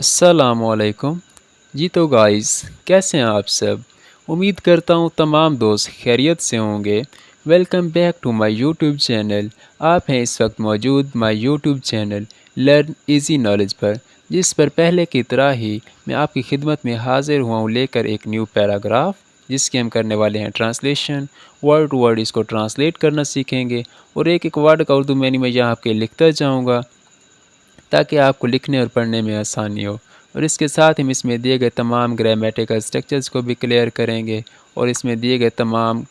السلام علیکم۔ جی تو گائز، کیسے ہیں آپ سب؟ امید کرتا ہوں تمام دوست خیریت سے ہوں گے۔ Welcome back to my YouTube channel. آپ ہیں اس وقت موجود my YouTube channel Learn Easy Knowledge پر، جس پر پہلے کی طرح ہی میں آپ کی خدمت میں حاضر ہوا ہوں لے کر ایک نیو پیراگراف، جس کی ہم کرنے والے ہیں ٹرانسلیشن۔ ورڈ ٹو ورڈ اس کو ٹرانسلیٹ کرنا سیکھیں گے، اور ایک ایک ورڈ کا اردو معنی میں یہاں آپ کے لکھتا جاؤں گا تاکہ آپ کو لکھنے اور پڑھنے میں آسانی ہو۔ اور اس کے ساتھ ہم اس میں دیے گئے تمام گرامیٹیکل سٹرکچرز کو بھی کلیئر کریں گے، اور اس میں دیے گئے تمام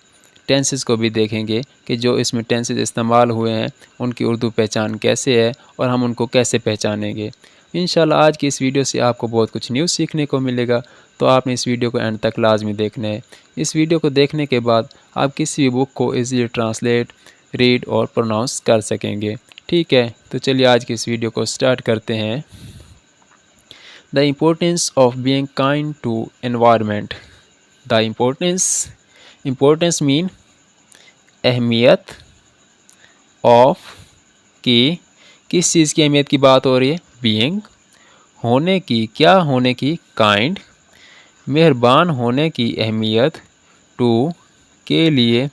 ٹینسز کو بھی دیکھیں گے کہ جو اس میں ٹینسز استعمال ہوئے ہیں ان کی اردو پہچان کیسے ہے اور ہم ان کو کیسے پہچانیں گے۔ انشاءاللہ آج کی اس ویڈیو سے آپ کو بہت کچھ نیو سیکھنے کو ملے گا، تو آپ نے اس ویڈیو کو اینڈ تک لازمی دیکھنا ہے۔ اس ویڈیو کو دیکھنے کے بعد آپ کسی بھی بک کو ایزیلی ٹرانسلیٹ، ریڈ اور پروناؤنس کر سکیں گے۔ ٹھیک ہے، تو چلیے آج کی اس ویڈیو کو سٹارٹ کرتے ہیں۔ The importance of being kind to environment. The importance mean اہمیت of کی، کس چیز کی اہمیت کی بات ہو رہی ہے؟ being، ہونے کی، کیا ہونے کی؟ kind، مہربان ہونے کی اہمیت to کے لیے،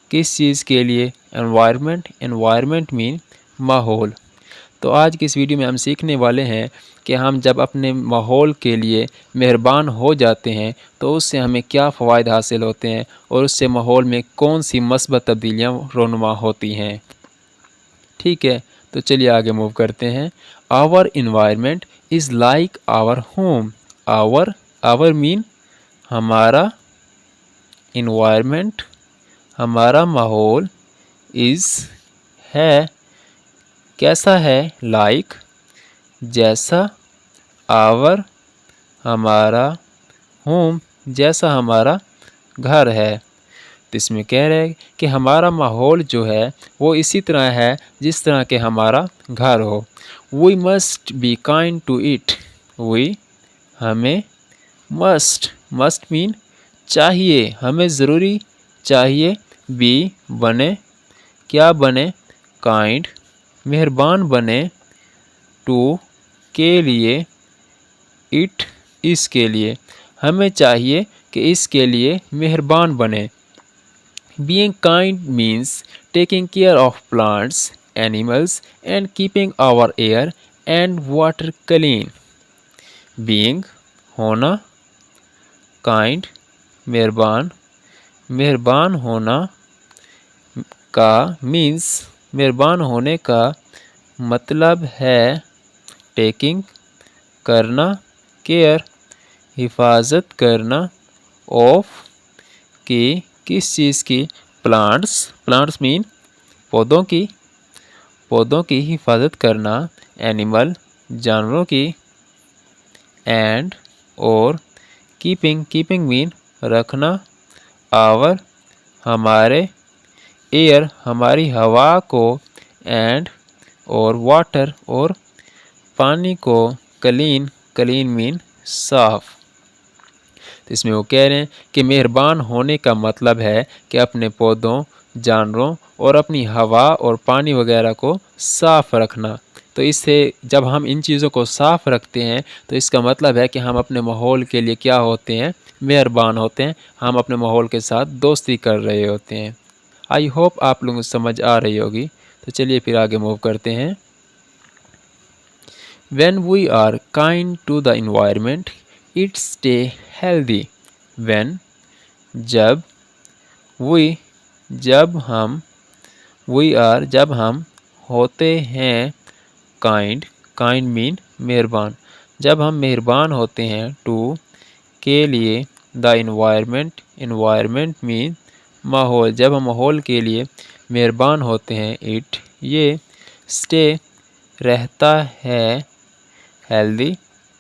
کس چیز کے لیے؟ environment mean ماحول۔ تو آج کی اس ویڈیو میں ہم سیکھنے والے ہیں کہ ہم جب اپنے ماحول کے لیے مہربان ہو جاتے ہیں تو اس سے ہمیں کیا فوائد حاصل ہوتے ہیں، اور اس سے ماحول میں کون سی مثبت تبدیلیاں رونما ہوتی ہیں۔ ٹھیک ہے، تو چلیے آگے موو کرتے ہیں۔ Our environment is like our home. Our mean ہمارا، environment ہمارا ماحول، is ہے، کیسا ہے؟ like جیسا، our ہمارا، home جیسا ہمارا گھر ہے۔ تو اس میں کہہ رہے ہیں کہ ہمارا ماحول جو ہے وہ اسی طرح ہے جس طرح کہ ہمارا گھر ہو۔ We must be kind to it. ہمیں must mean چاہیے، ہمیں ضروری چاہیے، be بنے، کیا بنے؟ kind مہربان بنے، to کے لیے، it اس کے لیے، ہمیں چاہیے کہ اس کے لیے مہربان بنے۔ Being kind means taking care of plants, animals and keeping our air and water clean. Being ہونا، kind مہربان ہونا کا means مہربان ہونے کا مطلب ہے taking کرنا، care حفاظت کرنا، of کی کس چیز کی؟ plants mean پودوں کی حفاظت کرنا، animal جانوروں کی، and اور keeping mean رکھنا، our ہمارے، air ہماری ہوا کو، and اور water اور پانی کو، clean mean صاف۔ تو اس میں وہ کہہ رہے ہیں کہ مہربان ہونے کا مطلب ہے کہ اپنے پودوں، جانوروں اور اپنی ہوا اور پانی وغیرہ کو صاف رکھنا۔ تو اس سے جب ہم ان چیزوں کو صاف رکھتے ہیں تو اس کا مطلب ہے کہ ہم اپنے ماحول کے لیے کیا ہوتے ہیں؟ مہربان ہوتے ہیں، ہم اپنے ماحول کے ساتھ دوستی کر رہے ہوتے ہیں۔ آئی ہوپ آپ لوگوں کو سمجھ آ رہی ہوگی۔ تو چلیے پھر آگے موو کرتے ہیں۔ When we are kind to the environment, it stay healthy. When جب جب ہم ہوتے ہیں kind mean مہربان، جب ہم مہربان ہوتے ہیں to کے لیے، the environment mean ماحول، جب ہم ماحول کے لیے مہربان ہوتے ہیں، it یہ stay رہتا ہے healthy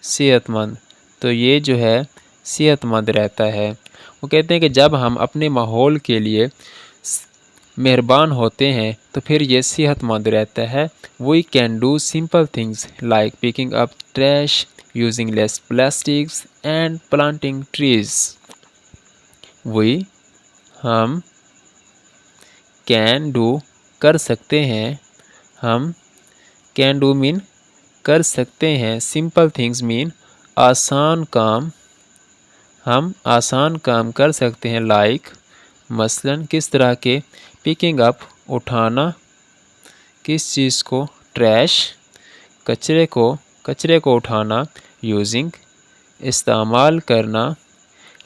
صحت مند، تو یہ جو ہے صحت مند رہتا ہے۔ وہ کہتے ہیں کہ جب ہم اپنے ماحول کے لیے مہربان ہوتے ہیں تو پھر یہ صحت مند رہتا ہے۔ We can do simple things like picking up trash, using less plastics and planting trees. ہم can do کر سکتے ہیں، ہم can do mean کر سکتے ہیں، simple things mean آسان کام ہم آسان کام کر سکتے ہیں لائک مثلاً کس طرح کے پکنگ اپ اٹھانا کس چیز کو ٹریش کچرے کو اٹھانا یوزنگ استعمال کرنا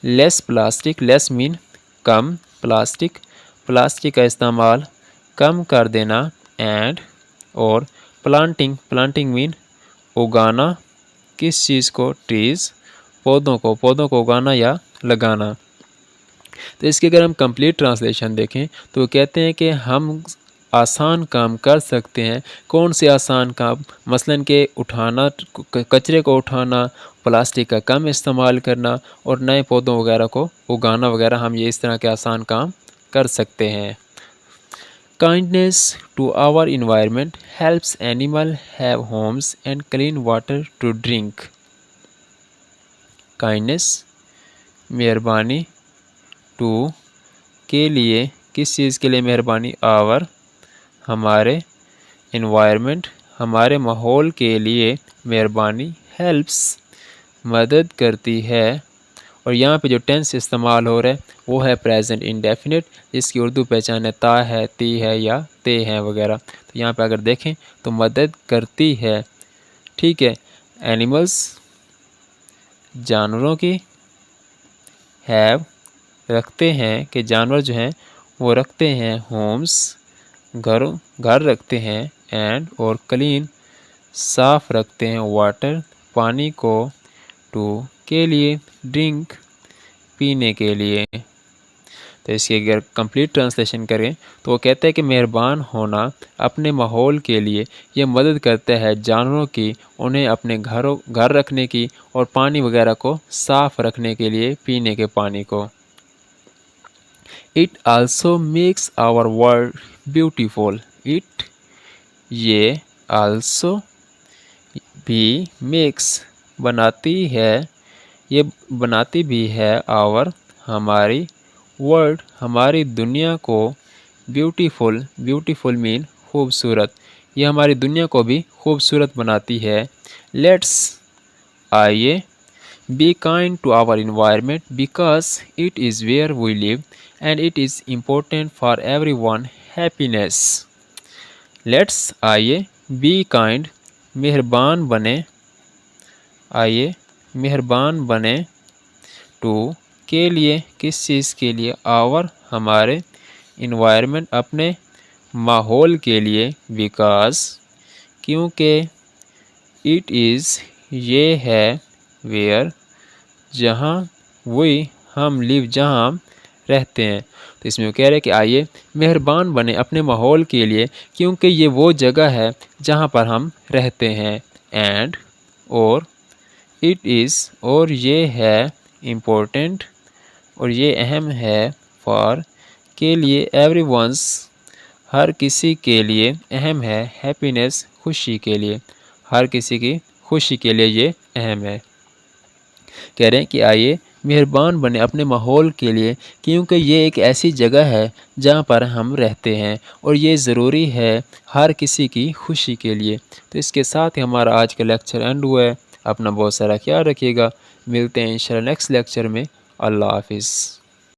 لیس پلاسٹک لیس مین کم پلاسٹک کا استعمال کم کر دینا اینڈ اور پلانٹنگ مین اگانا کس چیز کو ٹریز پودوں کو اگانا یا لگانا۔ تو اس کی اگر ہم کمپلیٹ ٹرانسلیشن دیکھیں تو وہ کہتے ہیں کہ ہم آسان کام کر سکتے ہیں۔ کون سے آسان کام؟ مثلاً کہ کچرے کو اٹھانا، پلاسٹک کا کم استعمال کرنا اور نئے پودوں وغیرہ کو اگانا وغیرہ، ہم یہ اس طرح کے آسان کام کر سکتے ہیں۔ Kindness to our environment helps animals have homes and clean water to drink. Kindness مہربانی to کے لیے کس چیز کے لیے مہربانی؟ our ہمارے environment ہمارے ماحول کے لیے مہربانی helps مدد کرتی ہے۔ اور یہاں پہ جو ٹینس استعمال ہو رہا ہے وہ ہے پریزنٹ انڈیفینٹ، جس کی اردو پہچان ہے تا ہے، تی ہے یا تے ہیں وغیرہ۔ تو یہاں پہ اگر دیکھیں تو مدد کرتی ہے، ٹھیک ہے۔ اینیملز جانوروں کی، ہیو رکھتے ہیں کہ جانور جو ہیں وہ رکھتے ہیں، ہومز گھر رکھتے ہیں، اینڈ اور کلین صاف رکھتے ہیں، واٹر پانی کو، ٹو کے لیے، ڈرنک پینے کے لیے۔ تو اس کی اگر کمپلیٹ ٹرانسلیشن کریں تو وہ کہتا ہے کہ مہربان ہونا اپنے ماحول کے لیے یہ مدد کرتا ہے جانوروں کی، انہیں اپنے گھر رکھنے کی اور پانی وغیرہ کو صاف رکھنے کے لیے، پینے کے پانی کو۔ It also makes our world beautiful. یہ also بھی makes بناتی ہے، یہ بناتی بھی ہے our ہماری world ہماری دنیا کو beautiful مین خوبصورت، یہ ہماری دنیا کو بھی خوبصورت بناتی ہے۔ Let's آئیے be kind to our environment because it is where we live and it is important for everyone happiness. Let's آئیے be kind مہربان بنے، آئیے مہربان بنے to کے لیے کس چیز کے لیے؟ our ہمارے environment اپنے ماحول کے لیے because کیونکہ it is یہ ہے where جہاں we ہم live جہاں ہم رہتے ہیں۔ تو اس میں وہ کہہ رہے کہ آئیے مہربان بنے اپنے ماحول کے لیے کیونکہ یہ وہ جگہ ہے جہاں پر ہم رہتے ہیں، اینڈ اور it is اور یہ ہے important اور یہ اہم ہے for کے لیے everyone's ہر کسی کے لیے اہم ہے happiness خوشی کے لیے، ہر کسی کی خوشی کے لیے یہ اہم ہے۔ کہہ رہے ہیں کہ آئیے مہربان بنے اپنے ماحول کے لیے کیونکہ یہ ایک ایسی جگہ ہے جہاں پر ہم رہتے ہیں اور یہ ضروری ہے ہر کسی کی خوشی کے لیے۔ تو اس کے ساتھ ہی ہمارا آج کا لیکچر اینڈ ہوا ہے۔ اپنا بہت سارا خیال رکھیے گا، ملتے ہیں انشاءاللہ نیکسٹ لیکچر میں۔ اللہ حافظ۔